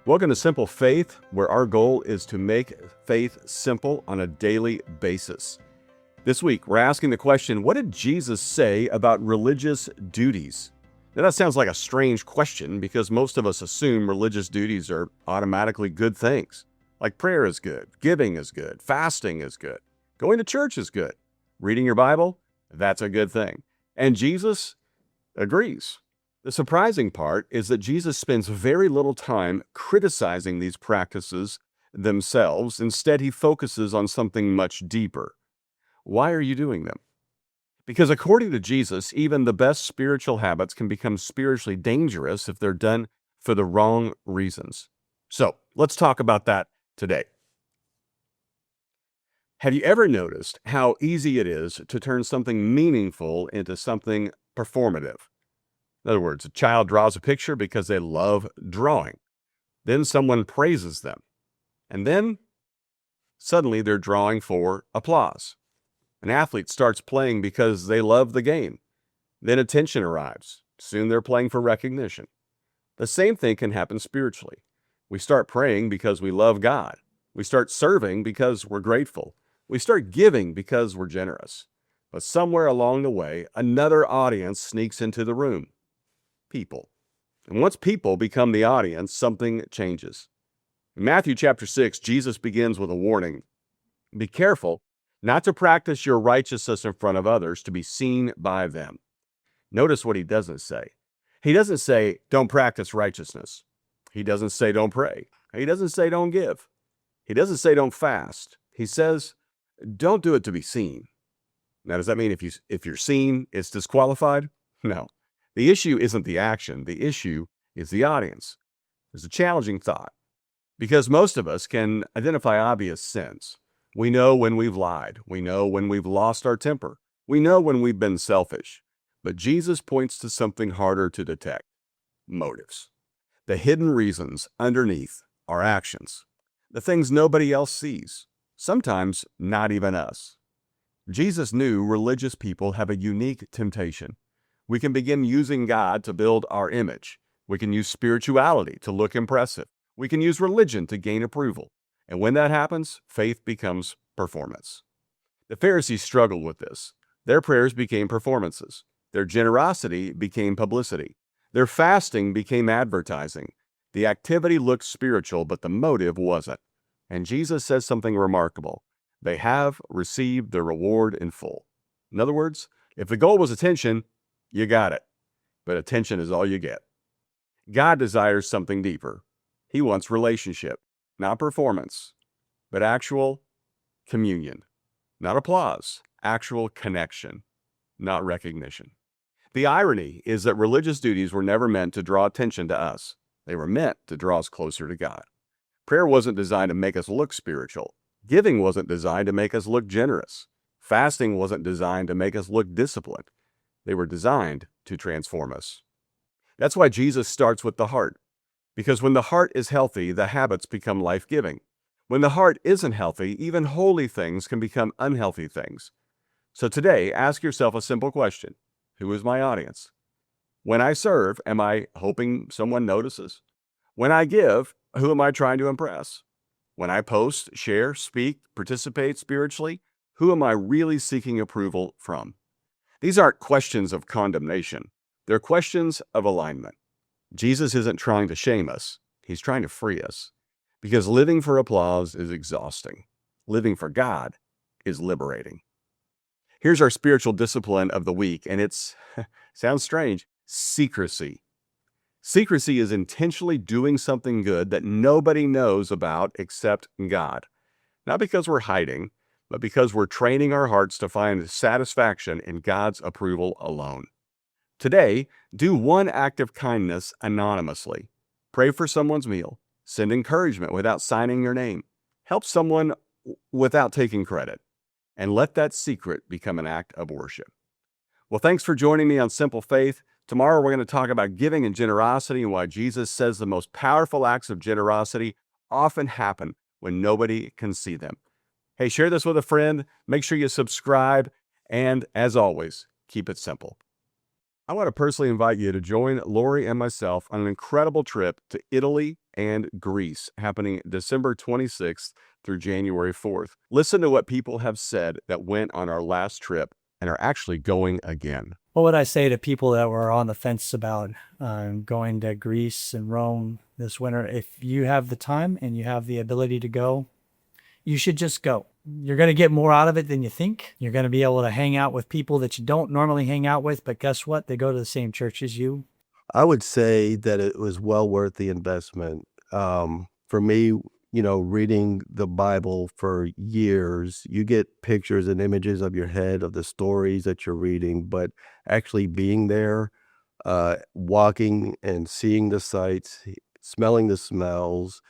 Welcome to Simple Faith, where our goal is to make faith simple on a daily basis. This week, we're asking the question, what did Jesus say about religious duties? Now, that sounds like a strange question because most of us assume religious duties are automatically good things. Like prayer is good, giving is good, fasting is good, going to church is good, reading your Bible, that's a good thing. And Jesus agrees. The surprising part is that Jesus spends very little time criticizing these practices themselves. Instead, he focuses on something much deeper. Why are you doing them? Because according to Jesus, even the best spiritual habits can become spiritually dangerous if they're done for the wrong reasons. So let's talk about that today. Have you ever noticed how easy it is to turn something meaningful into something performative? In other words, a child draws a picture because they love drawing. Then someone praises them. And then suddenly they're drawing for applause. An athlete starts playing because they love the game. Then attention arrives. Soon they're playing for recognition. The same thing can happen spiritually. We start praying because we love God. We start serving because we're grateful. We start giving because we're generous. But somewhere along the way, another audience sneaks into the room. People. And once people become the audience, something changes. In Matthew chapter 6, Jesus begins with a warning. Be careful not to practice your righteousness in front of others to be seen by them. Notice what he doesn't say. He doesn't say, don't practice righteousness. He doesn't say, don't pray. He doesn't say, don't give. He doesn't say, don't fast. He says, don't do it to be seen. Now, does that mean if you're seen, it's disqualified? No. The issue isn't the action. The issue is the audience. It's a challenging thought because most of us can identify obvious sins. We know when we've lied. We know when we've lost our temper. We know when we've been selfish. But Jesus points to something harder to detect: motives. The hidden reasons underneath our actions. The things nobody else sees. Sometimes not even us. Jesus knew religious people have a unique temptation. We can begin using God to build our image. We can use spirituality to look impressive. We can use religion to gain approval. And when that happens, faith becomes performance. The Pharisees struggled with this. Their prayers became performances. Their generosity became publicity. Their fasting became advertising. The activity looked spiritual, but the motive wasn't. And Jesus says something remarkable. They have received their reward in full. In other words, if the goal was attention, you got it. But attention is all you get. God desires something deeper. He wants relationship, not performance, but actual communion. Not applause, actual connection, not recognition. The irony is that religious duties were never meant to draw attention to us. They were meant to draw us closer to God. Prayer wasn't designed to make us look spiritual. Giving wasn't designed to make us look generous. Fasting wasn't designed to make us look disciplined. They were designed to transform us. That's why Jesus starts with the heart. Because when the heart is healthy, the habits become life-giving. When the heart isn't healthy, even holy things can become unhealthy things. So today, ask yourself a simple question. Who is my audience? When I serve, am I hoping someone notices? When I give, who am I trying to impress? When I post, share, speak, participate spiritually, who am I really seeking approval from? These aren't questions of condemnation. They're questions of alignment. Jesus isn't trying to shame us. He's trying to free us. Because living for applause is exhausting. Living for God is liberating. Here's our spiritual discipline of the week, and it's, sounds strange, secrecy. Secrecy is intentionally doing something good that nobody knows about except God. Not because we're hiding, but because we're training our hearts to find satisfaction in God's approval alone. Today, do one act of kindness anonymously. Pray for someone's meal. Send encouragement without signing your name. Help someone without taking credit. And let that secret become an act of worship. Well, thanks for joining me on Simple Faith. Tomorrow we're going to talk about giving and generosity and why Jesus says the most powerful acts of generosity often happen when nobody can see them. Hey, share this with a friend. Make sure you subscribe. And as always, keep it simple. I want to personally invite you to join Lori and myself on an incredible trip to Italy and Greece happening December 26th through January 4th. Listen to what people have said that went on our last trip and are actually going again. What would I say to people that were on the fence about going to Greece and Rome this winter? If you have the time and you have the ability to go, you should just go. You're going to get more out of it than you think. You're going to be able to hang out with people that you don't normally hang out with, but guess what? They go to the same church as you. I would say that it was well worth the investment. For me, reading the Bible for years, you get pictures and images of your head of the stories that you're reading, but actually being there, walking and seeing the sights, smelling the smells,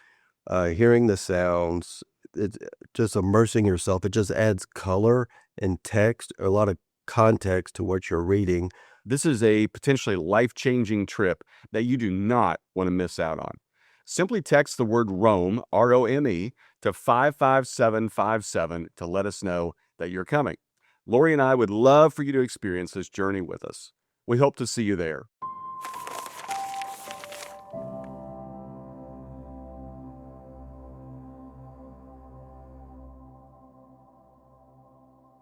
hearing the sounds, it's just immersing yourself. It just adds color and text, a lot of context to what you're reading. This is a potentially life-changing trip that you do not want to miss out on. Simply text the word Rome, R-O-M-E, to 55757 to let us know that you're coming. Lori and I would love for you to experience this journey with us. We hope to see you there.